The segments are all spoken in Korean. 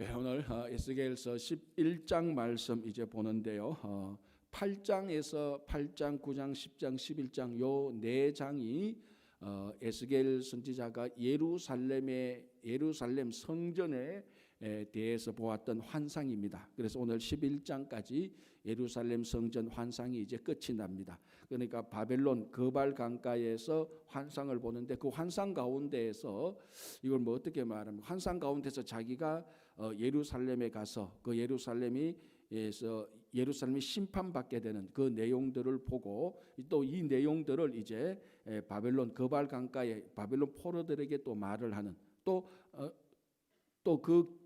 오늘 에스겔서 11장 말씀 이제 보는데요. 8장에서 8장, 9장, 10장, 11장 요 네 장이 에스겔 선지자가 예루살렘 성전에 대해서 보았던 환상입니다. 그래서 오늘 11장까지 예루살렘 성전 환상이 이제 끝이 납니다. 그러니까 바벨론 거발 강가에서 환상을 보는데 그 환상 가운데에서 이걸 뭐 어떻게 말하면 환상 가운데서 자기가 예루살렘에 가서 그 예루살렘이 심판받게 되는 그 내용들을 보고 또 이 내용들을 이제 바벨론 거발 강가에 바벨론 포로들에게 또 말을 하는 또 그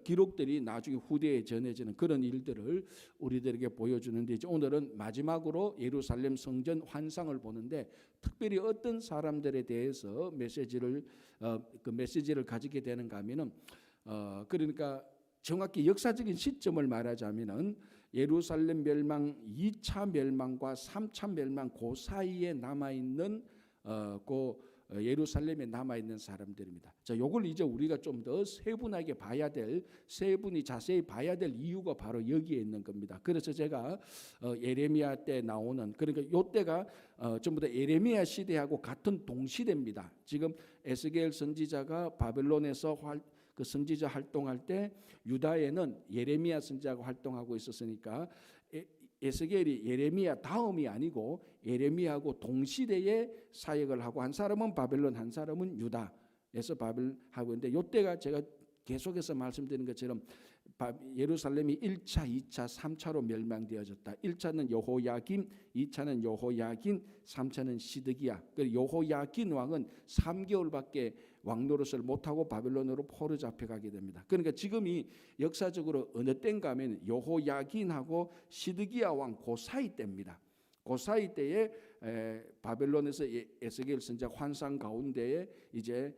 기록들이 나중에 후대에 전해지는 그런 일들을 우리들에게 보여주는데 이제 오늘은 마지막으로 예루살렘 성전 환상을 보는데 특별히 어떤 사람들에 대해서 그 메시지를 가지게 되는가 하면은 그러니까 정확히 역사적인 시점을 말하자면은 예루살렘 멸망 2차 멸망과 3차 멸망 그 사이에 남아 있는 예루살렘에 남아 있는 사람들입니다. 자, 요걸 이제 우리가 좀 더 세분하게 자세히 봐야 될 이유가 바로 여기에 있는 겁니다. 그래서 제가 예레미야 때 나오는 그러니까 요 때가 전부 다 예레미야 시대하고 같은 동시대입니다. 지금 에스겔 선지자가 바벨론에서 그 선지자 활동할 때 유다에는 예레미야 선지자가 활동하고 있었으니까 에스겔이 예레미야 다음이 아니고 예레미야하고 동시대에 사역을 하고 한 사람은 바벨론 한 사람은 유다에서 바벨하고 있는데 이때가 제가 계속해서 말씀드린 것처럼 예루살렘이 1차, 2차, 3차로 멸망되어졌다. 1차는 여호야김, 2차는 여호야긴, 3차는 시드기야. 여호야긴 왕은 3개월밖에 왕노릇을 못하고 바벨론으로 포로 잡혀가게 됩니다. 그러니까 지금이 역사적으로 어느 때인가 하면 여호야긴하고 시드기야 왕 그 사이 때입니다. 그 사이 때에 바벨론에서 에스겔 선지자 환상 가운데에 이제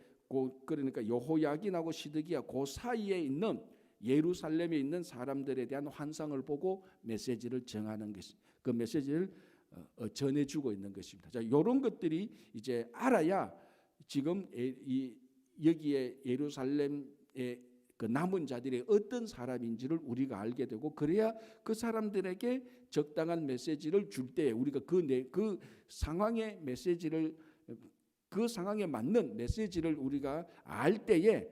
그러니까 여호야긴하고 시드기야 그 사이에 있는 예루살렘에 있는 사람들에 대한 환상을 보고 메시지를 정하는 것이 그 메시지를 전해주고 있는 것입니다. 자, 이런 것들이 이제 알아야 지금 여기에 예루살렘의 그 남은 자들이 어떤 사람인지를 우리가 알게 되고 그래야 그 사람들에게 적당한 메시지를 줄 때 우리가 그 상황의 메시지를 그 상황에 맞는 메시지를 우리가 알 때에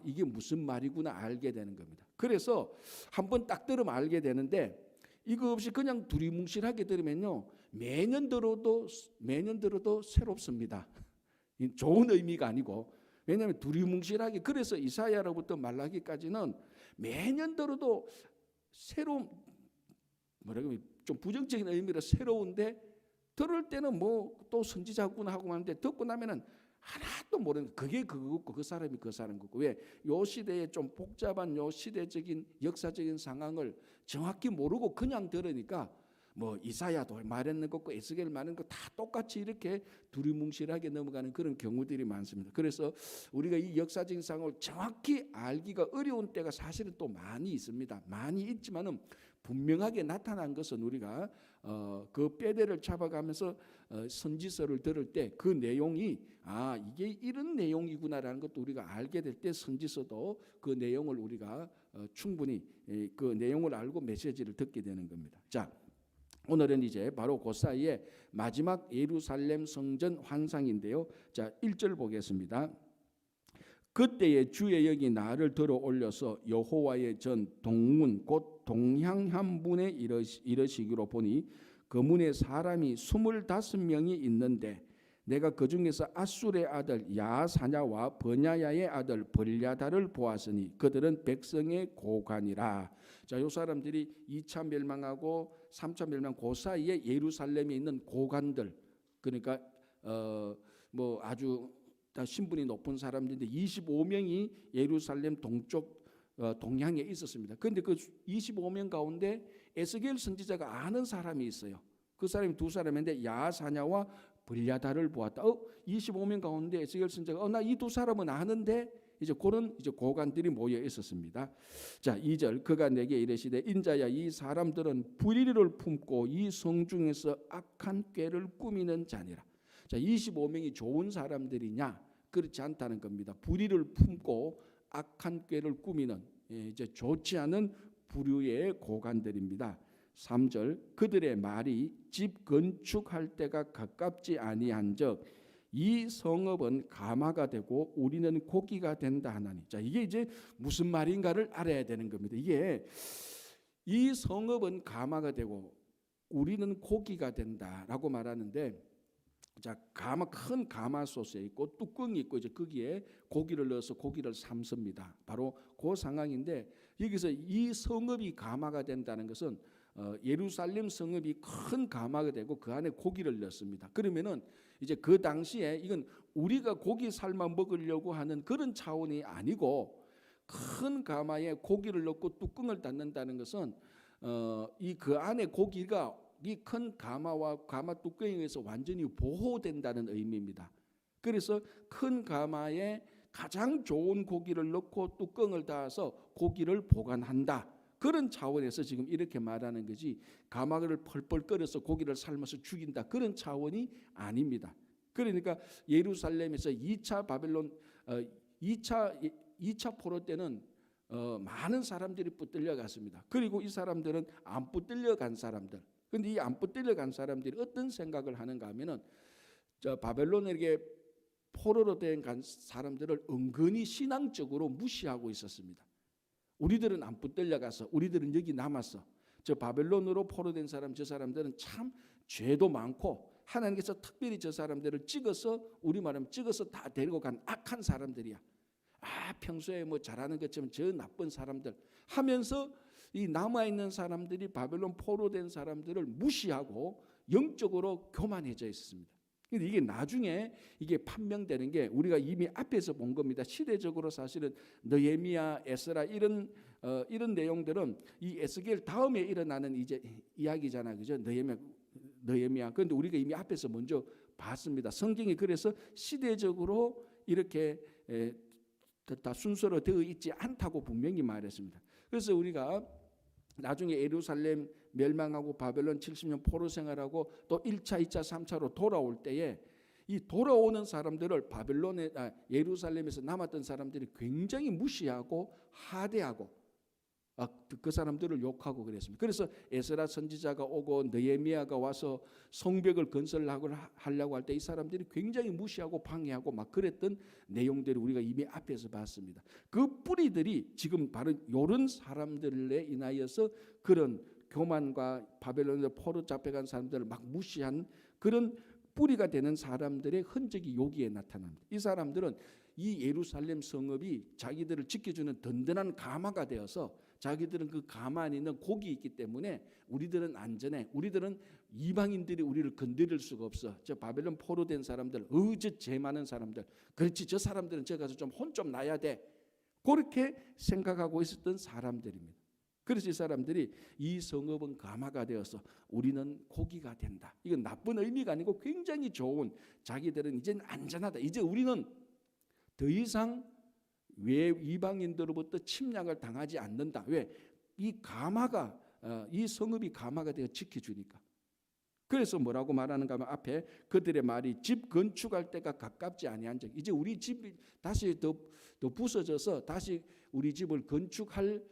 이게 무슨 말이구나 알게 되는 겁니다. 그래서 한번 딱 들으면 알게 되는데 이거 없이 그냥 두리뭉실하게 들으면요 매년 들어도 새롭습니다. 좋은 의미가 아니고 왜냐하면 두리뭉실하게 그래서 이사야로부터 말라기까지는 매년 들어도 좀 부정적인 의미로 새로운데 들을 때는 뭐 또 선지자구나 하고 하는데 듣고 나면은 하나도 모르는 그게 그거고 그 사람이 그 사람 거고 왜 요 시대에 좀 복잡한 요 시대적인 역사적인 상황을 정확히 모르고 그냥 들으니까 뭐 이사야도 말했는 것고 에스겔 말하는 거 다 똑같이 이렇게 두리뭉실하게 넘어가는 그런 경우들이 많습니다. 그래서 우리가 이 역사적인 상황을 정확히 알기가 어려운 때가 사실은 또 많이 있습니다. 많이 있지만은 분명하게 나타난 것은 우리가 그 뼈대를 잡아가면서 선지서를 들을 때 그 내용이 이게 이런 내용이구나라는 것도 우리가 알게 될 때 선지서도 그 내용을 우리가 충분히 그 내용을 알고 메시지를 듣게 되는 겁니다. 자, 오늘은 이제 바로 그 사이에 마지막 예루살렘 성전 환상인데요. 자, 1절 보겠습니다. 그때에 주의 영이 나를 들어 올려서 여호와의 전 동문 곧 동향한문에 이르시기로 보니 그 문에 사람이 25명이 있는데 내가 그 중에서 아술의 아들 야사냐와 버냐야의 아들 벌야다를 보았으니 그들은 백성의 고관이라. 자, 요 사람들이 2차 멸망하고 3차 멸망 그 사이에 예루살렘에 있는 고관들 그러니까 뭐 아주 신분이 높은 사람들인데 25명이 예루살렘 동쪽 동향에 있었습니다. 그런데 그 25명 가운데 에스겔 선지자가 아는 사람이 있어요. 그 사람이 두 사람인데 야사냐와 벌야다를 보았다. 25명 가운데 에스겔 선지자가 나 이 두 사람은 아는데 이제 그런 고관들이 모여 있었습니다. 자, 2절 그가 내게 이르시되 인자야 이 사람들은 불의를 품고 이 성중에서 악한 꾀를 꾸미는 자니라. 자, 25명이 좋은 사람들이냐? 그렇지 않다는 겁니다. 불의를 품고 악한 꾀를 꾸미는 이제 좋지 않은 부류의 고관들입니다. 3절 그들의 말이 집 건축할 때가 가깝지 아니한즉 이 성읍은 가마가 되고 우리는 고기가 된다 하나니. 자, 이게 이제 무슨 말인가를 알아야 되는 겁니다. 이게 이 성읍은 가마가 되고 우리는 고기가 된다라고 말하는데, 자, 큰 가마솥에 있고 뚜껑이 있고 이제 거기에 고기를 넣어서 고기를 삶습니다. 바로 그 상황인데, 여기서 이 성읍이 가마가 된다는 것은 예루살렘 성읍이 큰 가마가 되고 그 안에 고기를 넣습니다. 그러면은 이제 그 당시에 이건 우리가 고기 삶아 먹으려고 하는 그런 차원이 아니고, 큰 가마에 고기를 넣고 뚜껑을 닫는다는 것은 이 그 안에 고기가 이 큰 가마와 가마 뚜껑에 의해서 완전히 보호된다는 의미입니다. 그래서 큰 가마에 가장 좋은 고기를 넣고 뚜껑을 닫아서 고기를 보관한다. 그런 차원에서 지금 이렇게 말하는 거지, 가마를 펄펄 끓여서 고기를 삶아서 죽인다, 그런 차원이 아닙니다. 그러니까 예루살렘에서 2차 바벨론 2차 포로 때는 많은 사람들이 붙들려 갔습니다. 그리고 이 사람들은 안 붙들려 간 사람들. 그런데 이 안 붙들려 간 사람들이 어떤 생각을 하는가 하면은, 바벨론에게 포로로 된 사람들을 은근히 신앙적으로 무시하고 있었습니다. 우리들은 안 붙들려 가서 우리들은 여기 남았어. 저 바벨론으로 포로된 사람, 저 사람들은 참 죄도 많고 하나님께서 특별히 저 사람들을 찍어서, 우리 말하면 찍어서 다 데리고 간 악한 사람들이야. 평소에 뭐 잘하는 것처럼 저 나쁜 사람들 하면서 이 남아있는 사람들이 바벨론 포로된 사람들을 무시하고 영적으로 교만해져 있었습니다. 근데 이게 나중에 이게 판명되는 게 우리가 이미 앞에서 본 겁니다. 시대적으로 사실은 느헤미야, 에스라 이런 내용들은 이 에스겔 다음에 일어나는 이제 이야기잖아요, 그죠? 느헤미야. 그런데 우리가 이미 앞에서 먼저 봤습니다. 성경이 그래서 시대적으로 이렇게 다 순서로 되어 있지 않다고 분명히 말했습니다. 그래서 우리가 나중에 예루살렘 멸망하고 바벨론 70년 포로 생활하고 또 1차, 2차, 3차로 돌아올 때에 이 돌아오는 사람들을 예루살렘에서 남았던 사람들이 굉장히 무시하고 하대하고 그 사람들을 욕하고 그랬습니다. 그래서 에스라 선지자가 오고 느헤미야가 와서 성벽을 건설하려고 할 때 이 사람들이 굉장히 무시하고 방해하고 막 그랬던 내용들을 우리가 이미 앞에서 봤습니다. 그 뿌리들이 지금 바로 이런 사람들에 인하여서 그런 교만과 바벨론에 포로 잡혀간 사람들을 막 무시한 그런 뿌리가 되는 사람들의 흔적이 여기에 나타납니다. 이 사람들은 이 예루살렘 성읍이 자기들을 지켜주는 든든한 가마가 되어서 자기들은 그 가마 안에 있는 고기 있기 때문에 우리들은 안전해. 우리들은 이방인들이 우리를 건드릴 수가 없어. 저 바벨론 포로된 사람들, 저 죄 많은 사람들, 그렇지, 저 사람들은 저 가서 좀 혼 좀 나야 돼. 그렇게 생각하고 있었던 사람들입니다. 그래서 이 사람들이 이 성읍은 가마가 되어서 우리는 고기가 된다. 이건 나쁜 의미가 아니고 굉장히 좋은, 자기들은 이제는 안전하다. 이제 우리는 더 이상 이방인들로부터 침략을 당하지 않는다. 왜? 이 가마가 이 성읍이 가마가 되어 지켜주니까. 그래서 뭐라고 말하는가 하면 앞에 그들의 말이 집 건축할 때가 가깝지 아니한 적, 이제 우리 집이 다시 더 부서져서 다시 우리 집을 건축할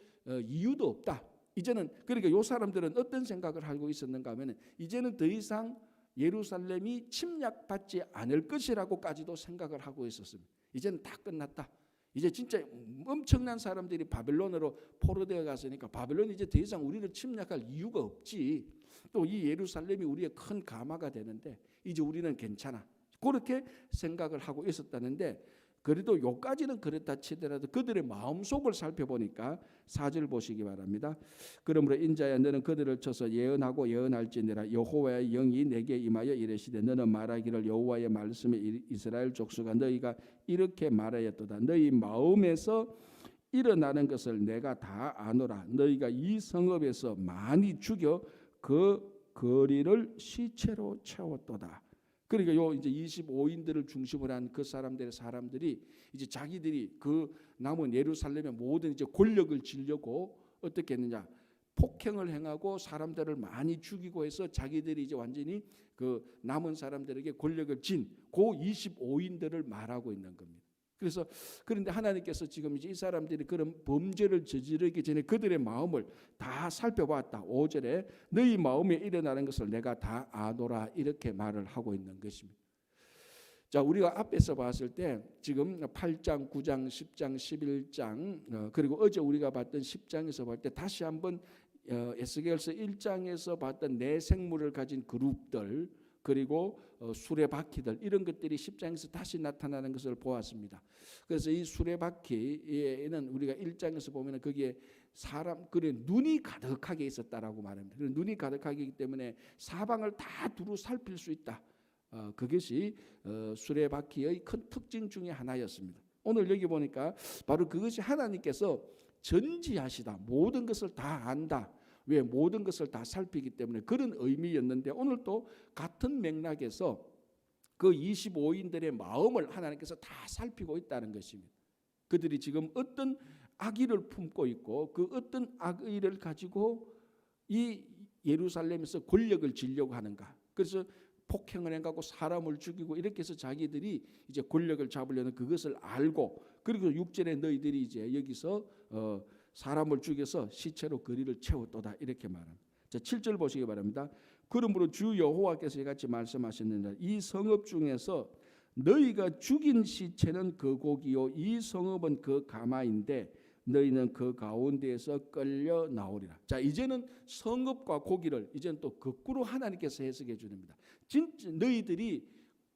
이유도 없다. 이제는, 그러니까 요 사람들은 어떤 생각을 하고 있었는가 하면 이제는 더 이상 예루살렘이 침략받지 않을 것이라고까지도 생각을 하고 있었습니다. 이제는 다 끝났다. 이제 진짜 엄청난 사람들이 바벨론으로 포로되어 갔으니까 바벨론이 이제 더 이상 우리를 침략할 이유가 없지. 또 이 예루살렘이 우리의 큰 가마가 되는데 이제 우리는 괜찮아. 그렇게 생각을 하고 있었다는데, 그래도 요까지는 그렇다 치더라도 그들의 마음속을 살펴보니까 4절 보시기 바랍니다. 그러므로 인자야, 너는 그들을 쳐서 예언하고 예언할지니라. 여호와의 영이 내게 임하여 이르시되 너는 말하기를 여호와의 말씀에 이스라엘 족속아 너희가 이렇게 말하였도다. 너희 마음에서 일어나는 것을 내가 다 아노라. 너희가 이 성읍에서 많이 죽여 그 거리를 시체로 채웠도다. 그러니까 요 이제 25인들을 중심으로 한 그 사람들이 이제 자기들이 그 남은 예루살렘의 모든 이제 권력을 쥐려고 어떻게 했느냐, 폭행을 행하고 사람들을 많이 죽이고 해서 자기들이 이제 완전히 그 남은 사람들에게 권력을 쥔 그 25인들을 말하고 있는 겁니다. 그래서 그런데 하나님께서 지금 이제 이 사람들이 그런 범죄를 저지르기 전에 그들의 마음을 다 살펴봤다. 5절에 너희 마음에 일어나는 것을 내가 다 아노라 이렇게 말을 하고 있는 것입니다. 자, 우리가 앞에서 봤을 때 지금 8장, 9장, 10장, 11장 그리고 어제 우리가 봤던 10장에서 볼 때 다시 한번 에스겔서 1장에서 봤던 내 생물을 가진 그룹들 그리고 수레바퀴들 이런 것들이 10장에서 다시 나타나는 것을 보았습니다. 그래서 이 수레바퀴에는 우리가 1장에서 보면 거기에 사람 그래 눈이 가득하게 있었다라고 말합니다. 눈이 가득하기 때문에 사방을 다 두루 살필 수 있다. 그것이 수레바퀴의 큰 특징 중에 하나였습니다. 오늘 여기 보니까 바로 그것이 하나님께서 전지하시다. 모든 것을 다 안다. 왜? 모든 것을 다 살피기 때문에 그런 의미였는데 오늘 또 같은 맥락에서 그 25인들의 마음을 하나님께서 다 살피고 있다는 것입니다. 그들이 지금 어떤 악의를 품고 있고 그 어떤 악의를 가지고 이 예루살렘에서 권력을 쥐려고 하는가. 그래서 폭행을 해가고 사람을 죽이고 이렇게 해서 자기들이 이제 권력을 잡으려는 그것을 알고 그리고 6절에 너희들이 이제 여기서 사람을 죽여서 시체로 거리를 채웠도다 이렇게 말합니다. 자, 7절 보시기 바랍니다. 그러므로 주 여호와께서 이같이 말씀하셨느니라 이 성읍 중에서 너희가 죽인 시체는 그 고기요 이 성읍은 그 가마인데 너희는 그 가운데에서 끌려 나오리라. 자, 이제는 성읍과 고기를 이제는 또 거꾸로 하나님께서 해석해 주십니다. 진짜 너희들이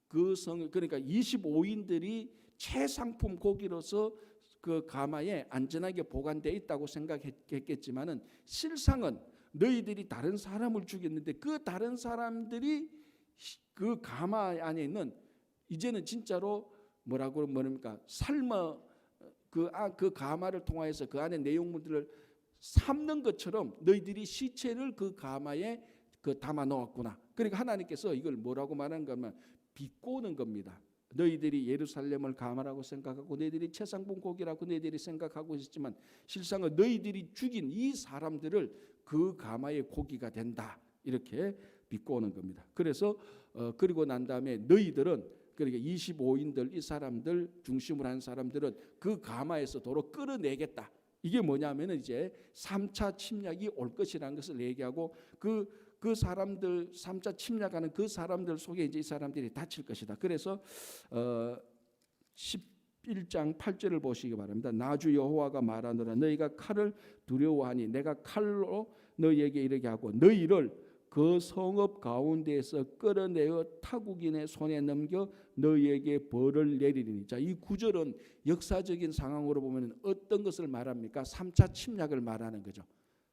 그 성읍 그러니까 25인들이 최상품 고기로서 그 가마에 안전하게 보관되어 있다고 생각했겠지만은 실상은 너희들이 다른 사람을 죽였는데 그 다른 사람들이 그 가마 안에 있는 이제는 진짜로 뭐라고 뭡니까 삶어 그 가마를 통하여서 그 안에 내용물들을 삶는 것처럼 너희들이 시체를 그 가마에 담아 놓았구나. 그러니까 하나님께서 이걸 뭐라고 말하는 거면 비꼬는 겁니다. 너희들이 예루살렘을 가마라고 생각하고 너희들이 최상품 고기라고 너희들이 생각하고 있었지만 실상은 너희들이 죽인 이 사람들을 그 가마의 고기가 된다. 이렇게 비꼬는 겁니다. 그래서 그리고 난 다음에 너희들은 그러니까 25인들 이 사람들 중심으로 한 사람들은 그 가마에서 도로 끌어내겠다. 이게 뭐냐면은 이제 3차 침략이 올 것이라는 것을 얘기하고 그 사람들 3차 침략하는 그 사람들 속에 이제 이 사람들이 다칠 것이다. 그래서 11장 8절을 보시기 바랍니다. 나주 여호와가 말하노라 너희가 칼을 두려워하니 내가 칼로 너희에게 이르게 하고 너희를 그 성읍 가운데에서 끌어내어 타국인의 손에 넘겨 너희에게 벌을 내리리니. 자, 이 구절은 역사적인 상황으로 보면 어떤 것을 말합니까? 3차 침략을 말하는 거죠.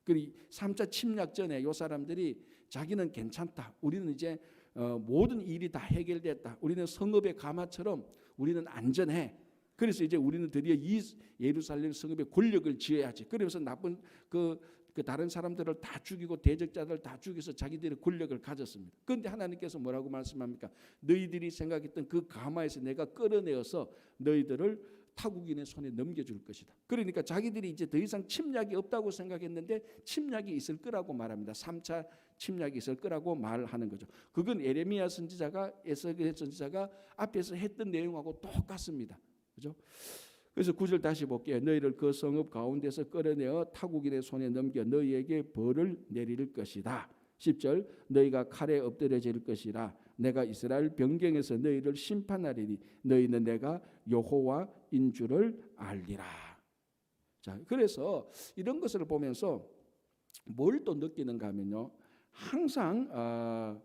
그리고 3차 침략 전에 이 사람들이 자기는 괜찮다. 우리는 이제 모든 일이 다 해결됐다. 우리는 성읍의 가마처럼 우리는 안전해. 그래서 이제 우리는 드디어 이 예루살렘 성읍의 권력을 쥐어야지. 그러면서 나쁜 그 다른 사람들을 다 죽이고 대적자들 다 죽여서 자기들의 권력을 가졌습니다. 그런데 하나님께서 뭐라고 말씀합니까? 너희들이 생각했던 그 가마에서 내가 끌어내어서 너희들을 타국인의 손에 넘겨줄 것이다. 그러니까 자기들이 이제 더 이상 침략이 없다고 생각했는데 침략이 있을 거라고 말합니다. 3차 침략이 있을 거라고 말하는 거죠. 그건 에레미야 선지자가 에스겔 선지자가 앞에서 했던 내용하고 똑같습니다. 그죠? 그래서 9절 다시 볼게요. 너희를 그 성읍 가운데서 끌어내어 타국인의 손에 넘겨 너희에게 벌을 내릴 것이다. 10절 너희가 칼에 엎드려질 것이라 내가 이스라엘 변경에서 너희를 심판하리니 너희는 내가 여호와인 줄을 알리라. 자, 그래서 이런 것을 보면서 뭘 또 느끼는가 하면요. 항상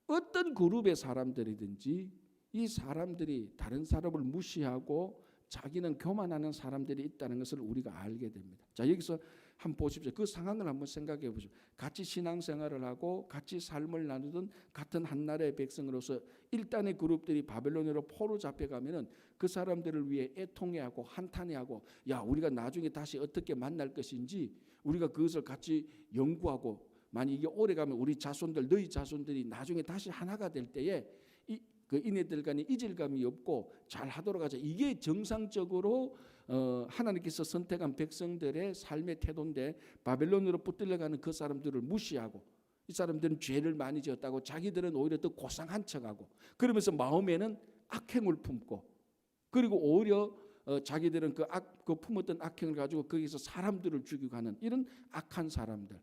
어떤 그룹의 사람들이든지 이 사람들이 다른 사람을 무시하고 자기는 교만하는 사람들이 있다는 것을 우리가 알게 됩니다. 자, 여기서 한번 보십시오. 그 상황을 한번 생각해 보십시오. 같이 신앙생활을 하고 같이 삶을 나누던 같은 한 나라의 백성으로서 일단의 그룹들이 바벨론으로 포로 잡혀가면은 그 사람들을 위해 애통해하고 한탄해하고 야 우리가 나중에 다시 어떻게 만날 것인지 우리가 그것을 같이 연구하고 만약 이게 오래가면 우리 자손들 너희 자손들이 나중에 다시 하나가 될 때에 그 이네들 간에 이질감이 없고 잘 하도록 하자. 이게 정상적으로 하나님께서 선택한 백성들의 삶의 태도인데 바벨론으로 붙들려가는 그 사람들을 무시하고 이 사람들은 죄를 많이 지었다고 자기들은 오히려 더 고상한 척하고 그러면서 마음에는 악행을 품고 그리고 오히려 자기들은 그 품었던 악행을 가지고 거기서 사람들을 죽이고 하는 이런 악한 사람들,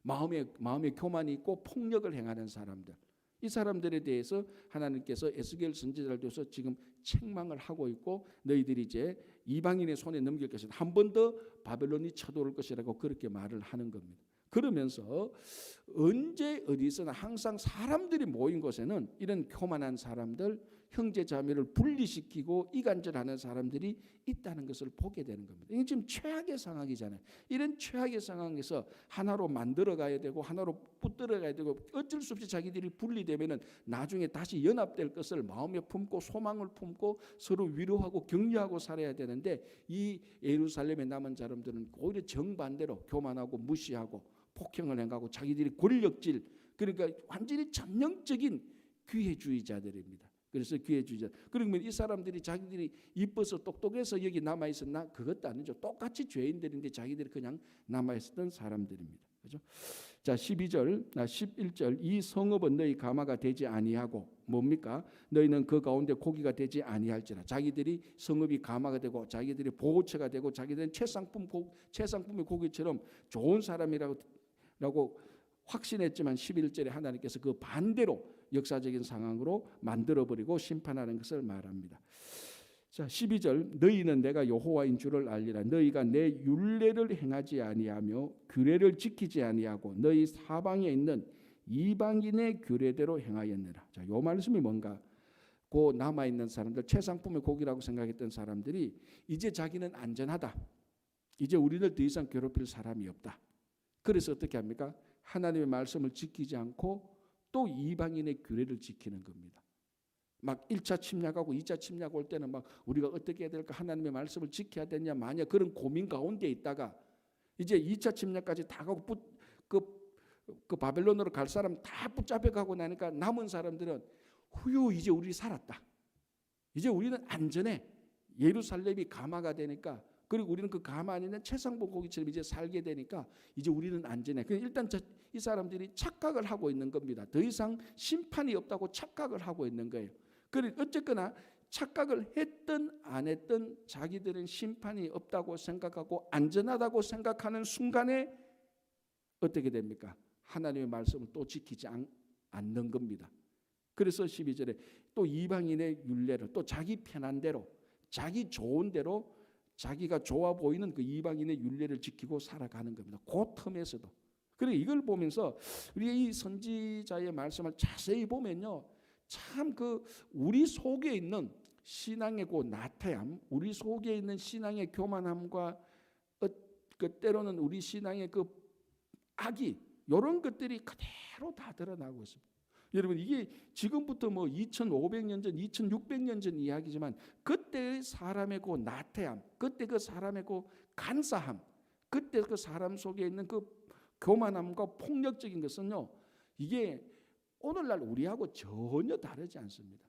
마음에 교만이 있고 폭력을 행하는 사람들, 이 사람들에 대해서 하나님께서 에스겔 선지자를 통해서 지금 책망을 하고 있고, 너희들이 이제 이방인의 손에 넘길 것이다, 한 번 더 바벨론이 쳐들어올 것이라고 그렇게 말을 하는 겁니다. 그러면서 언제 어디서나 항상 사람들이 모인 곳에는 이런 교만한 사람들, 형제 자매를 분리시키고 이간질하는 사람들이 있다는 것을 보게 되는 겁니다. 이게 지금 최악의 상황이잖아요. 이런 최악의 상황에서 하나로 만들어 가야 되고 하나로 붙들어 가야 되고, 어쩔 수 없이 자기들이 분리되면은 나중에 다시 연합될 것을 마음에 품고 소망을 품고 서로 위로하고 격려하고 살아야 되는데, 이 예루살렘에 남은 사람들은 오히려 정반대로 교만하고 무시하고 폭행을 행하고 자기들이 권력질, 그러니까 완전히 전형적인 기회주의자들입니다. 그래서 기회주의자. 그러면 이 사람들이 자기들이 이뻐서 똑똑해서 여기 남아 있었나? 그것도 아니죠. 똑같이 죄인들인데 자기들이 그냥 남아 있었던 사람들입니다. 그렇죠? 자, 11절 이 성읍은 너희 가마가 되지 아니하고, 뭡니까? 너희는 그 가운데 고기가 되지 아니할지라. 자기들이 성읍이 가마가 되고 자기들이 보호처가 되고 자기들은 최상품의 고기처럼 좋은 사람이라고 확신했지만 11절에 하나님께서 그 반대로 역사적인 상황으로 만들어버리고 심판하는 것을 말합니다. 자, 12절 너희는 내가 여호와인 줄을 알리라. 너희가 내 율례를 행하지 아니하며 규례를 지키지 아니하고 너희 사방에 있는 이방인의 규례대로 행하였느라. 자, 요 말씀이 뭔가? 그 남아있는 사람들, 최상품의 고기라고 생각했던 사람들이 이제 자기는 안전하다, 이제 우리를 더 이상 괴롭힐 사람이 없다. 그래서 어떻게 합니까? 하나님의 말씀을 지키지 않고 또 이방인의 규례를 지키는 겁니다. 막 1차 침략하고 2차 침략 올 때는 막 우리가 어떻게 해야 될까, 하나님의 말씀을 지켜야 되냐 마냐, 그런 고민 가운데 있다가 이제 2차 침략까지 다 가고 그 바벨론으로 갈 사람 다 붙잡혀 가고 나니까 남은 사람들은 후유, 이제 우리 살았다, 이제 우리는 안전해, 예루살렘이 가마가 되니까, 그리고 우리는 그 가마 안에 있는 최상품 고기처럼 이제 살게 되니까 이제 우리는 안전해. 일단 이 사람들이 착각을 하고 있는 겁니다. 더 이상 심판이 없다고 착각을 하고 있는 거예요. 그래 어쨌거나 착각을 했든 안 했든 자기들은 심판이 없다고 생각하고 안전하다고 생각하는 순간에 어떻게 됩니까? 하나님의 말씀을 또 지키지 않는 겁니다. 그래서 12절에 또 이방인의 율례를 또 자기 편한 대로, 자기 좋은 대로, 자기가 좋아 보이는 그 이방인의 율례를 지키고 살아가는 겁니다. 그 틈에서도. 그리고 이걸 보면서 우리 이 선지자의 말씀을 자세히 보면요, 참 그 우리 속에 있는 신앙의 그 나태함, 우리 속에 있는 신앙의 교만함과 때로는 우리 신앙의 그 악이, 이런 것들이 그대로 다 드러나고 있습니다. 여러분, 이게 지금부터 뭐 2500년 전, 2600년 전 이야기지만 그때의 사람의 그 나태함, 그때 그 사람의 그 간사함, 그때 그 사람 속에 있는 그 교만함과 폭력적인 것은요, 이게 오늘날 우리하고 전혀 다르지 않습니다.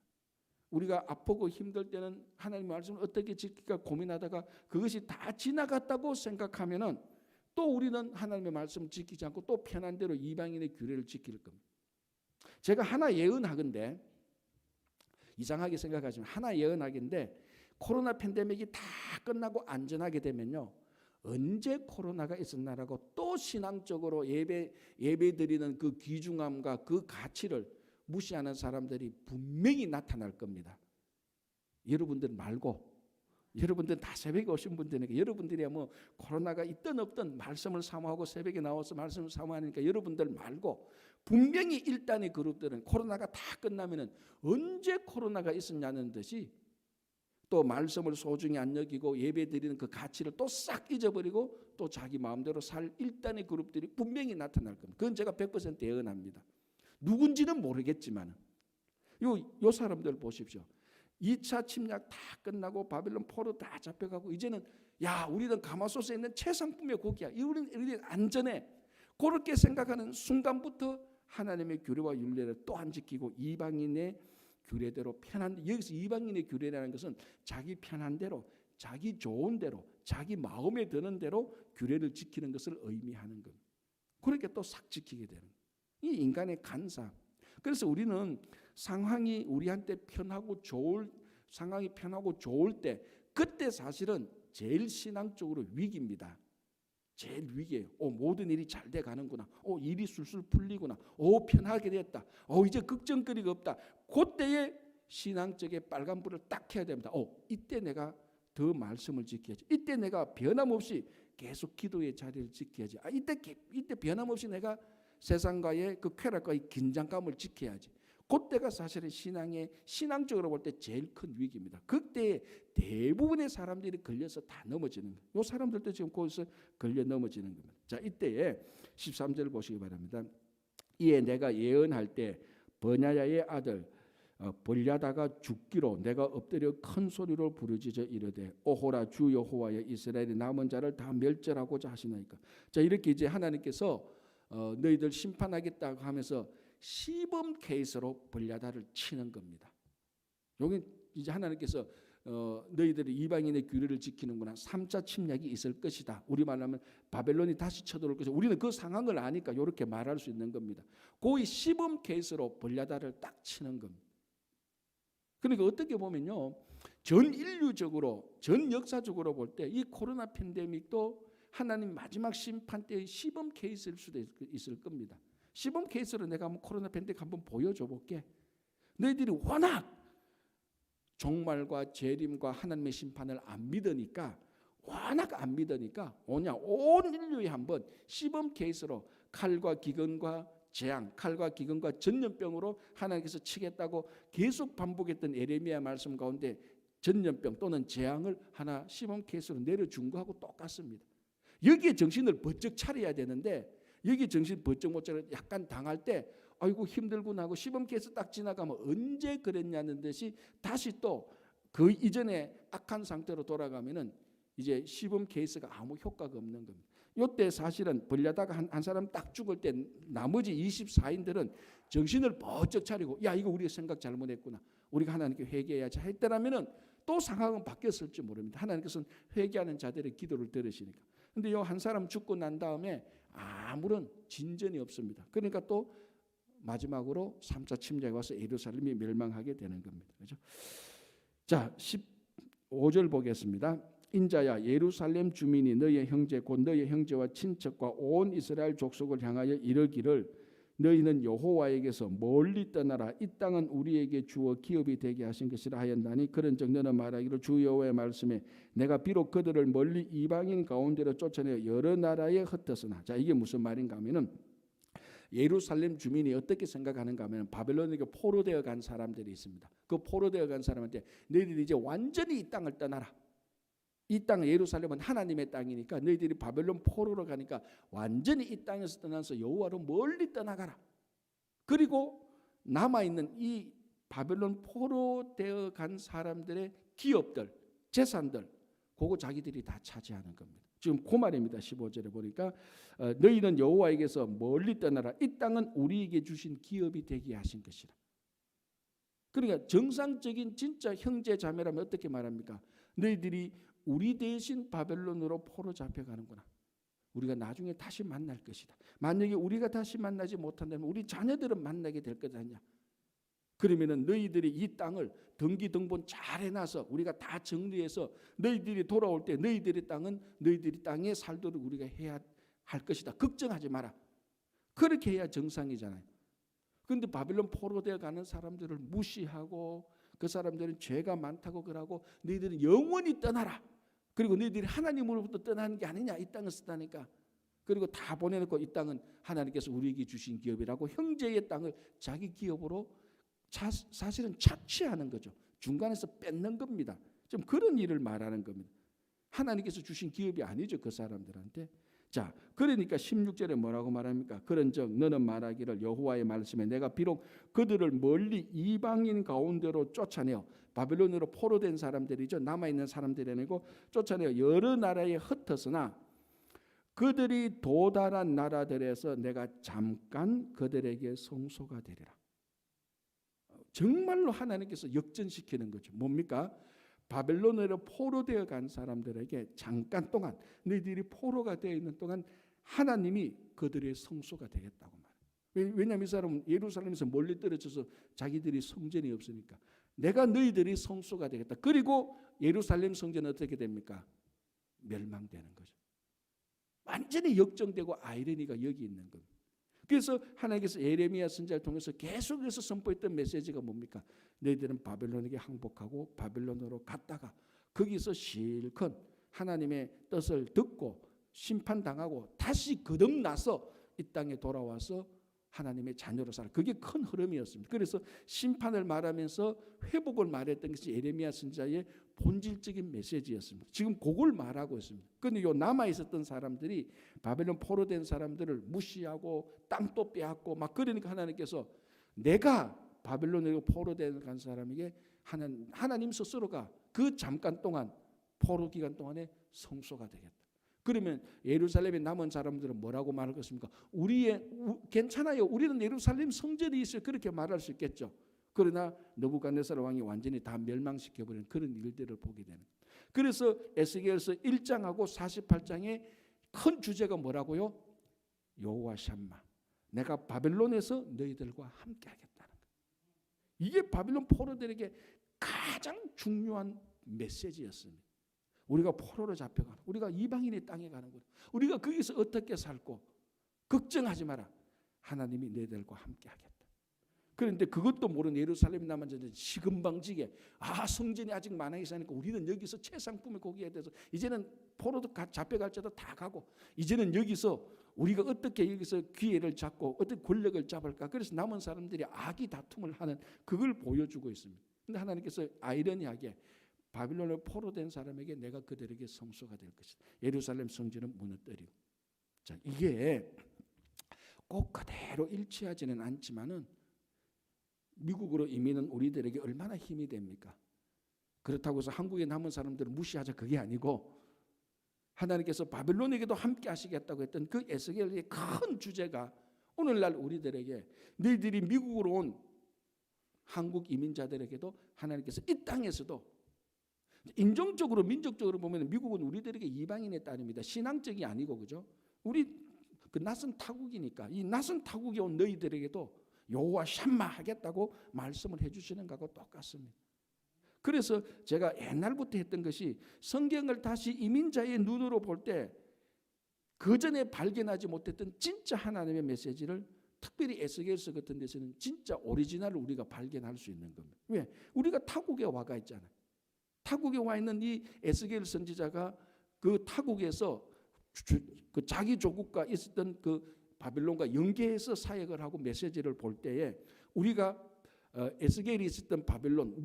우리가 아프고 힘들 때는 하나님의 말씀을 어떻게 지킬까 고민하다가 그것이 다 지나갔다고 생각하면은 또 우리는 하나님의 말씀을 지키지 않고 또 편한 대로 이방인의 규례를 지킬 겁니다. 제가 하나 예언하건데, 이상하게 생각하지만 하나 예언하건데, 코로나 팬데믹이 다 끝나고 안전하게 되면요, 언제 코로나가 있었나라고 또 신앙적으로 예배 드리는 그 귀중함과 그 가치를 무시하는 사람들이 분명히 나타날 겁니다. 여러분들 말고, 여러분들 다 새벽에 오신 분들이니까, 여러분들이야 뭐 코로나가 있든 없든 말씀을 사모하고 새벽에 나와서 말씀을 사모하니까 여러분들 말고, 분명히 1단의 그룹들은 코로나가 다 끝나면은 언제 코로나가 있었냐는 듯이 또 말씀을 소중히 안 여기고 예배 드리는 그 가치를 또 싹 잊어버리고 또 자기 마음대로 살 1단의 그룹들이 분명히 나타날 겁니다. 그건 제가 100% 예언합니다. 누군지는 모르겠지만 요 사람들 보십시오. 2차 침략 다 끝나고 바벨론 포로 다 잡혀가고 이제는 야, 우리는 가마솥에 있는 최상품의 고기야, 우리는 안전해, 그렇게 생각하는 순간부터 하나님의 규례와 율례를 또 안 지키고 이방인의 규례대로 편한, 여기서 이방인의 규례라는 것은 자기 편한 대로, 자기 좋은 대로, 자기 마음에 드는 대로 규례를 지키는 것을 의미하는 겁니다. 그렇게 또 싹 지키게 되는 거예요. 이 인간의 간사. 그래서 우리는 상황이 우리한테 편하고 상황이 편하고 좋을 때 그때 사실은 제일 신앙적으로 위기입니다. 제일 위기예요. 모든 일이 잘 돼 가는구나. 일이 술술 풀리구나. 편하게 됐다. 이제 걱정거리가 없다. 그때에 신앙적인 빨간불을 딱 켜야 됩니다. 이때 내가 더 말씀을 지켜야지. 이때 내가 변함없이 계속 기도의 자리를 지켜야지. 이때 변함없이 내가 세상과의 그 쾌락과의 긴장감을 지켜야지. 그때가 사실은 신앙적으로 볼 때 제일 큰 위기입니다. 그때 대부분의 사람들이 걸려서 다 넘어지는 거예요. 이 사람들도 지금 거기서 걸려 넘어지는 겁니다. 자, 이때에 13절 보시기 바랍니다. 이에 내가 예언할 때 버냐야의 아들 벌야다가 죽기로 내가 엎드려 큰 소리로 부르짖어 이르되 오호라 주 여호와여 이스라엘의 남은 자를 다 멸절하고자 하시나이까. 자, 이렇게 이제 하나님께서 너희들 심판하겠다고 하면서 시범 케이스로 벌야다를 치는 겁니다. 여기 이제 하나님께서 너희들이 이방인의 규례를 지키는구나. 3차 침략이 있을 것이다. 우리말로 하면 바벨론이 다시 쳐들어올 것이다. 우리는 그 상황을 아니까 이렇게 말할 수 있는 겁니다. 그 시범 케이스로 벌야다를 딱 치는 겁니다. 그러니까 어떻게 보면요, 전 인류적으로 전 역사적으로 볼 때 이 코로나 팬데믹도 하나님 마지막 심판 때의 시범 케이스일 수도 있을 겁니다. 시범 케이스로 내가 한번 코로나 팬데믹 한번 보여줘 볼게. 너희들이 워낙 종말과 재림과 하나님의 심판을 안 믿으니까 온 인류에 한번 시범 케이스로 칼과 기근과 재앙, 칼과 기근과 전염병으로 하나님께서 치겠다고 계속 반복했던 예레미야 말씀 가운데 전염병 또는 재앙을 하나 시범 케이스로 내려준 거하고 똑같습니다. 여기에 정신을 번쩍 차려야 되는데 여기 정신 번쩍 못 차려 약간 당할 때 아이고 힘들구나 하고 시범 케이스 딱 지나가면 언제 그랬냐는 듯이 다시 또 그 이전에 악한 상태로 돌아가면은 이제 시범 케이스가 아무 효과가 없는 겁니다. 이때 사실은 벌야다가 한 사람 딱 죽을 때 나머지 24인들은 정신을 번쩍 차리고 야 이거 우리가 생각 잘못했구나. 우리가 하나님께 회개해야지 했더라면은 또 상황은 바뀌었을지 모릅니다. 하나님께서는 회개하는 자들의 기도를 들으시니까. 근데 요 한 사람 죽고 난 다음에 아무런 진전이 없습니다. 그러니까 또 마지막으로 3차 침략이 와서 예루살렘이 멸망하게 되는 겁니다. 그렇죠? 자, 15절 보겠습니다. 인자야 예루살렘 주민이 너희의 형제 곧 너희의 형제와 친척과 온 이스라엘 족속을 향하여 이르기를 너희는 여호와에게서 멀리 떠나라. 이 땅은 우리에게 주어 기업이 되게 하신 것이라 하였나니 그런즉 너는 말하기를 주 여호와의 말씀에 내가 비록 그들을 멀리 이방인 가운데로 쫓아내어 여러 나라에 흩었으나. 자, 이게 무슨 말인가 하면은 예루살렘 주민이 어떻게 생각하는가 하면 바벨론에게 포로되어 간 사람들이 있습니다. 그 포로되어 간 사람한테 너희들이 이제 완전히 이 땅을 떠나라. 이 땅 예루살렘은 하나님의 땅이니까 너희들이 바벨론 포로로 가니까 완전히 이 땅에서 떠나서 여호와로 멀리 떠나가라. 그리고 남아있는 이 바벨론 포로되어 간 사람들의 기업들, 재산들 그거 자기들이 다 차지하는 겁니다. 지금 그 말입니다. 15절에 보니까 너희는 여호와에게서 멀리 떠나라. 이 땅은 우리에게 주신 기업이 되게 하신 것이라. 그러니까 정상적인 진짜 형제 자매라면 어떻게 말합니까? 너희들이 우리 대신 바벨론으로 포로 잡혀가는구나. 우리가 나중에 다시 만날 것이다. 만약에 우리가 다시 만나지 못한다면 우리 자녀들은 만나게 될 것 아니냐. 그러면은 너희들이 이 땅을 등기등본 잘 해놔서 우리가 다 정리해서 너희들이 돌아올 때 너희들의 땅은 너희들이 땅에 살도록 우리가 해야 할 것이다. 걱정하지 마라. 그렇게 해야 정상이잖아요. 그런데 바벨론 포로되어 가는 사람들을 무시하고 그 사람들은 죄가 많다고 그러고 너희들은 영원히 떠나라. 그리고 너희들이 하나님으로부터 떠나는 게 아니냐. 이 땅에서 떠나니까. 그리고 다 보내놓고 이 땅은 하나님께서 우리에게 주신 기업이라고 형제의 땅을 자기 기업으로 사실은 착취하는 거죠. 중간에서 뺏는 겁니다. 좀 그런 일을 말하는 겁니다. 하나님께서 주신 기업이 아니죠. 그 사람들한테. 자, 그러니까 16절에 뭐라고 말합니까? 그런즉 너는 말하기를 여호와의 말씀에 내가 비록 그들을 멀리 이방인 가운데로 쫓아내어 바벨론으로 포로된 사람들이죠. 남아있는 사람들이 아니고 쫓아내어 여러 나라에 흩었으나 그들이 도달한 나라들에서 내가 잠깐 그들에게 성소가 되리라. 정말로 하나님께서 역전시키는 거죠. 뭡니까? 바벨론으로 포로되어 간 사람들에게 잠깐 동안 너희들이 포로가 되어 있는 동안 하나님이 그들의 성소가 되겠다고 말해요. 왜냐하면 이 사람은 예루살렘에서 멀리 떨어져서 자기들이 성전이 없으니까 내가 너희들이 성소가 되겠다. 그리고 예루살렘 성전은 어떻게 됩니까? 멸망되는 거죠. 완전히 역정되고 아이러니가 여기 있는 겁니다. 그래서 하나님께서 예레미야 선지자를 통해서 계속해서 선포했던 메시지가 뭡니까? 너희들은 바벨론에게 항복하고 바벨론으로 갔다가 거기서 실컷 하나님의 뜻을 듣고 심판당하고 다시 거듭나서 이 땅에 돌아와서 하나님의 자녀로 살아. 그게 큰 흐름이었습니다. 그래서 심판을 말하면서 회복을 말했던 것이 예레미야 선지자의 본질적인 메시지였습니다. 지금 그걸 말하고 있습니다. 그런데 요 남아 있었던 사람들이 바벨론 포로된 사람들을 무시하고 땅도 빼앗고 막 그러니까 하나님께서 내가 바벨론에 포로된 간 사람에게 하나님 스스로가 그 잠깐 동안 포로 기간 동안에 성소가 되겠다. 그러면 예루살렘에 남은 사람들은 뭐라고 말할 것입니까? 괜찮아요. 우리는 예루살렘 성전이 있어요. 그렇게 말할 수 있겠죠. 그러나 느부갓네살 왕이 완전히 다 멸망시켜버리는 그런 일들을 보게 되는. 그래서 에스겔서 1장하고 48장의 큰 주제가 뭐라고요? 여호와 샴마. 내가 바벨론에서 너희들과 함께 하겠다는 거예요. 이게 바벨론 포로들에게 가장 중요한 메시지였습니다. 우리가 포로로 잡혀가는, 우리가 이방인의 땅에 가는 것, 우리가 거기서 어떻게 살고 걱정하지 마라. 하나님이 너희들과 함께 하겠다. 그런데 그것도 모르는 예루살렘 남은 자들은 시금방지게 성전이 아직 만약에 있으니까 우리는 여기서 최상품의 고기에 대해서 이제는 포로도 잡혀갈지도 다 가고 이제는 여기서 우리가 어떻게 여기서 기회를 잡고 어떻게 권력을 잡을까. 그래서 남은 사람들이 악의 다툼을 하는 그걸 보여주고 있습니다. 그런데 하나님께서 아이러니하게 바빌론에 포로된 사람에게 내가 그들에게 성소가 될 것이다. 예루살렘 성전은 무너뜨리고. 자, 이게 꼭 그대로 일치하지는 않지만은 미국으로 이민은 우리들에게 얼마나 힘이 됩니까? 그렇다고 해서 한국에 남은 사람들을 무시하자 그게 아니고 하나님께서 바빌론에게도 함께 하시겠다고 했던 그 에스겔의 큰 주제가 오늘날 우리들에게 너희들이 미국으로 온 한국 이민자들에게도 하나님께서 이 땅에서도 인종적으로 민족적으로 보면 미국은 우리들에게 이방인의 땅입니다. 신앙적이 아니고 그죠? 우리 그 낯선 타국이니까 이 낯선 타국에 온 너희들에게도 여호와 샴마 하겠다고 말씀을 해주시는 것하고 똑같습니다. 그래서 제가 옛날부터 했던 것이 성경을 다시 이민자의 눈으로 볼 때 그전에 발견하지 못했던 진짜 하나님의 메시지를 특별히 에스겔서 같은 데서는 진짜 오리지널을 우리가 발견할 수 있는 겁니다. 왜? 우리가 타국에 와가 있잖아요. 타국에 와 있는 이 에스겔 선지자가 그 타국에서 그 자기 조국과 있었던 그 바빌론과 연계해서 사역을 하고 메시지를 볼 때에 우리가 에스겔이 있었던 바빌론,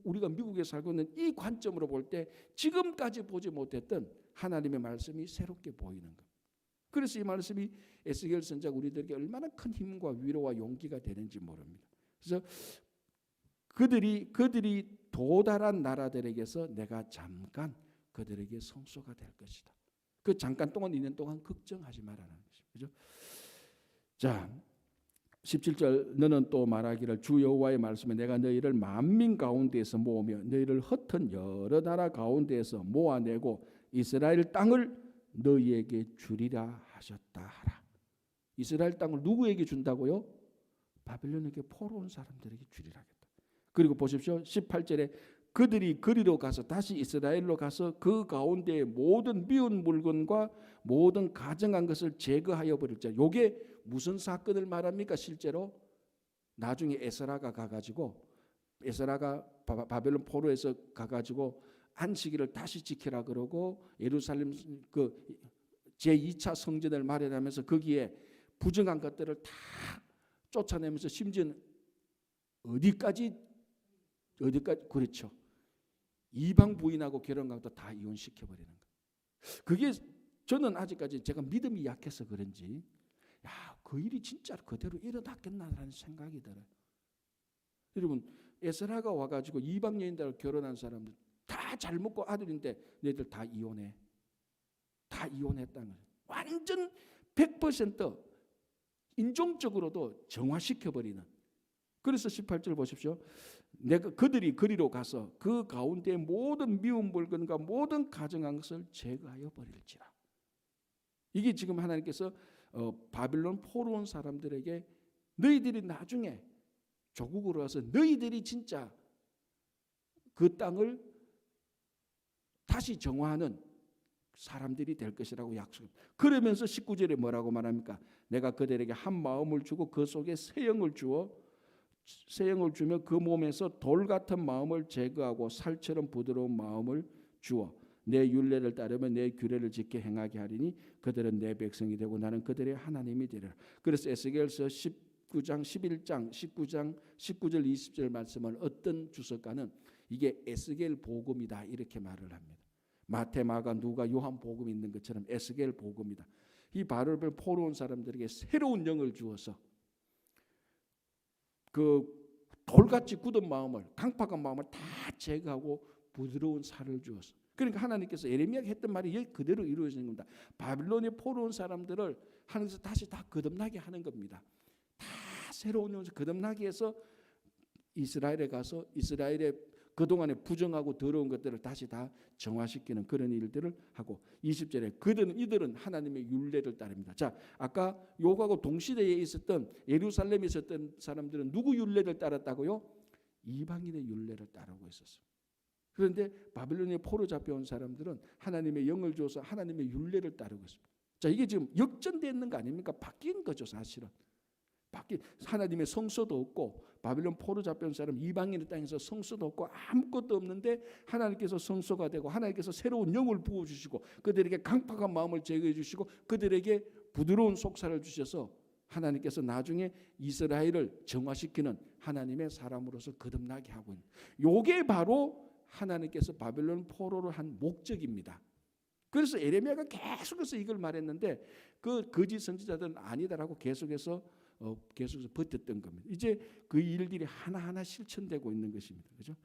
우리가 미국에 살고 있는 이 관점으로 볼 때 지금까지 보지 못했던 하나님의 말씀이 새롭게 보이는 것. 그래서 이 말씀이 에스겔 선지자가 우리들에게 얼마나 큰 힘과 위로와 용기가 되는지 모릅니다. 그래서 그들이 도달한 나라들에게서 내가 잠깐 그들에게 성소가 될 것이다. 그 잠깐 동안 있는 동안 걱정하지 말라는 것이죠. 그죠? 자, 17절 너는 또 말하기를 주 여호와의 말씀에 내가 너희를 만민 가운데에서 모으며 너희를 흩은 여러 나라 가운데에서 모아내고 이스라엘 땅을 너희에게 주리라 하셨다 하라. 이스라엘 땅을 누구에게 준다고요? 바빌론에게 포로 온 사람들에게 주리라 하겠다. 그리고 보십시오. 18절에 그들이 그리로 가서 다시 이스라엘로 가서 그 가운데의 모든 미운 물건과 모든 가증한 것을 제거하여 버릴지라. 이게 무슨 사건을 말합니까? 실제로 나중에 에스라가 가가지고 에스라가 바벨론 포로에서 가가지고 안식일을 다시 지키라 그러고 예루살렘 그 제2차 성전을 마련하면서 거기에 부정한 것들을 다 쫓아내면서 심지어는 어디까지 그렇죠. 이방 부인하고 결혼하고도 다 이혼시켜 버리는 거. 그게 저는 아직까지 제가 믿음이 약해서 그런지 그 일이 진짜 그대로 일어났겠나라는 생각이 들어요. 여러분 에스라가 와가지고 이방 여인들하고 결혼한 사람들 다 잘 먹고 아들인데 너희들 다 이혼해. 다 이혼했다는 거예요. 완전 100% 인종적으로도 정화시켜버리는. 그래서 18절 보십시오. 내가 그들이 그리로 가서 그 가운데 모든 미운 물건과 모든 가증한 것을 제거하여 버릴지라. 이게 지금 하나님께서 바빌론 포로 온 사람들에게 너희들이 나중에 조국으로 와서 너희들이 진짜 그 땅을 다시 정화하는 사람들이 될 것이라고 약속합니다. 그러면서 19절에 뭐라고 말합니까? 내가 그들에게 한 마음을 주고 그 속에 새 영을 주며 그 몸에서 돌 같은 마음을 제거하고 살처럼 부드러운 마음을 주어 내 율례를 따르며 내 규례를 지켜 행하게 하리니 그들은 내 백성이 되고 나는 그들의 하나님이 되리라. 그래서 에스겔서 19장 11장 19장 19절 20절 말씀을 어떤 주석가는 이게 에스겔 복음이다 이렇게 말을 합니다. 마태, 마가, 누가, 요한 복음이 있는 것처럼 에스겔 복음이다. 이 바벨을 포로 온 사람들에게 새로운 영을 주어서 그 돌같이 굳은 마음을, 강팍한 마음을 다 제거하고 부드러운 살을 주어서, 그러니까 하나님께서 예레미야가 했던 말이 그대로 이루어지는 겁니다. 바빌론에 포로 온 사람들을 하나님께서 다시 다 거듭나게 하는 겁니다. 다 새로운 영을 거듭나게 해서 이스라엘에 가서 이스라엘의 그동안에 부정하고 더러운 것들을 다시 다 정화시키는 그런 일들을 하고, 20절에 이들은 하나님의 율례를 따릅니다. 자, 아까 요하고 동시대에 있었던 예루살렘에 있었던 사람들은 누구 율례를 따랐다고요? 이방인의 율례를 따르고 있었어요. 그런데 바빌론에 포로 잡혀온 사람들은 하나님의 영을 줘서 하나님의 율례를 따르고 있습니다. 자, 이게 지금 역전되어 있는 거 아닙니까? 바뀐 거죠, 사실은. 하나님의 성소도 없고, 바빌론 포로 잡혀온 사람 이방인의 땅에서 성소도 없고 아무것도 없는데 하나님께서 성소가 되고 하나님께서 새로운 영을 부어주시고 그들에게 강팍한 마음을 제거해 주시고 그들에게 부드러운 속살을 주셔서 하나님께서 나중에 이스라엘을 정화시키는 하나님의 사람으로서 거듭나게 하고 있는, 요게 바로 하나님께서 바빌론 포로를 한 목적입니다. 그래서 예레미야가 계속해서 이걸 말했는데 그 거짓 선지자들은 아니다라고 계속해서 버텼던 겁니다. 이제 그 일들이 하나하나 실천되고 있는 것입니다. 그렇죠?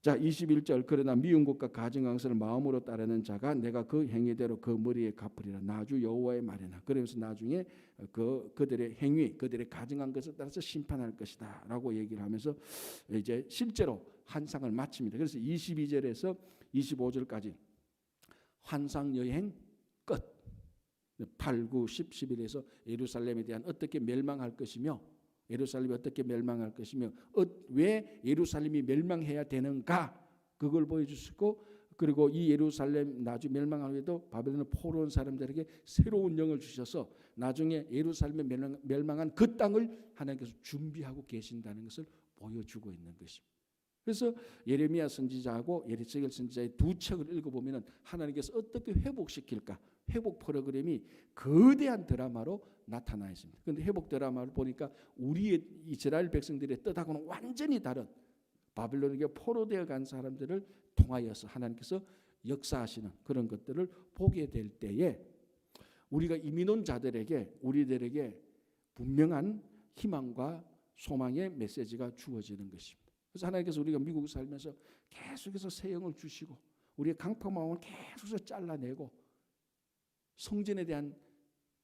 자, 21절, 그러나 미운 것과 가증왕선을 마음으로 따르는 자가 내가 그 행위대로 그 머리에 갚으리라. 나주 여호와의 말이나. 그러면서 나중에 그들의 행위, 그들의 가증한 것을 따라서 심판할 것이다라고 얘기를 하면서 이제 실제로 환상을 마칩니다. 그래서 22절에서 25절까지 환상 여행 끝. 8, 9, 10, 11에서 예루살렘에 대한 어떻게 멸망할 것이며 예루살렘이 어떻게 멸망할 것이며 왜 예루살렘이 멸망해야 되는가 그걸 보여주시고, 그리고 이 예루살렘 나중에 멸망한 후에도 바벨론을 포로 온 사람들에게 새로운 영을 주셔서 나중에 예루살렘에 멸망한 그 땅을 하나님께서 준비하고 계신다는 것을 보여주고 있는 것입니다. 그래서 예레미야 선지자하고 에스겔 선지자의 두 책을 읽어보면 하나님께서 어떻게 회복시킬까, 회복 프로그램이 거대한 드라마로 나타나 있습니다. 그런데 회복 드라마를 보니까 우리의 이스라엘 백성들의 뜻하고는 완전히 다른 바빌론에게 포로되어 간 사람들을 통하여서 하나님께서 역사하시는 그런 것들을 보게 될 때에 우리가 이민 온 자들에게 우리들에게 분명한 희망과 소망의 메시지가 주어지는 것입니다. 그래서 하나님께서 우리가 미국에 살면서 계속해서 새 영을 주시고 우리의 강팍한 마음을 계속해서 잘라내고 성전에 대한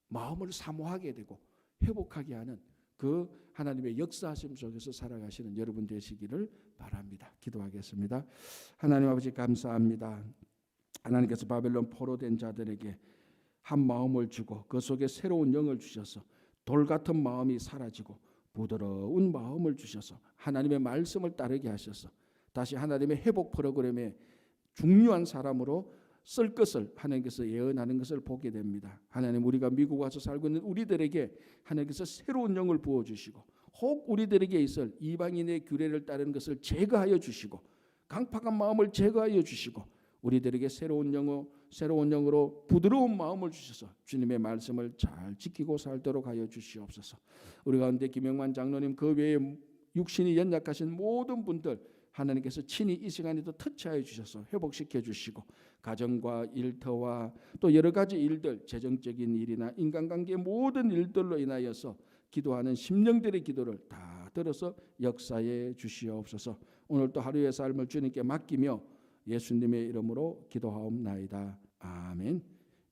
마음을 사모하게 되고 회복하게 하는 그 하나님의 역사하심 속에서 살아가시는 여러분 되시기를 바랍니다. 기도하겠습니다. 하나님 아버지 감사합니다. 하나님께서 바벨론 포로된 자들에게 한 마음을 주고 그 속에 새로운 영을 주셔서 돌 같은 마음이 사라지고 부드러운 마음을 주셔서 하나님의 말씀을 따르게 하셔서 다시 하나님의 회복 프로그램에 중요한 사람으로 쓸 것을 하나님께서 예언하는 것을 보게 됩니다. 하나님, 우리가 미국 와서 살고 있는 우리들에게 하나님께서 새로운 영을 부어주시고 혹 우리들에게 있을 이방인의 규례를 따르는 것을 제거하여 주시고 강팍한 마음을 제거하여 주시고 우리들에게 새로운 영으로 부드러운 마음을 주셔서 주님의 말씀을 잘 지키고 살도록 하여 주시옵소서. 우리 가운데 김영만 장로님 그 외에 육신이 연약하신 모든 분들 하나님께서 친히 이 시간에도 터치하여 주셔서 회복시켜 주시고 가정과 일터와 또 여러 가지 일들, 재정적인 일이나 인간관계의 모든 일들로 인하여서 기도하는 심령들의 기도를 다 들어서 역사해 주시옵소서. 오늘 또 하루의 삶을 주님께 맡기며 예수님의 이름으로 기도하옵나이다. 아멘.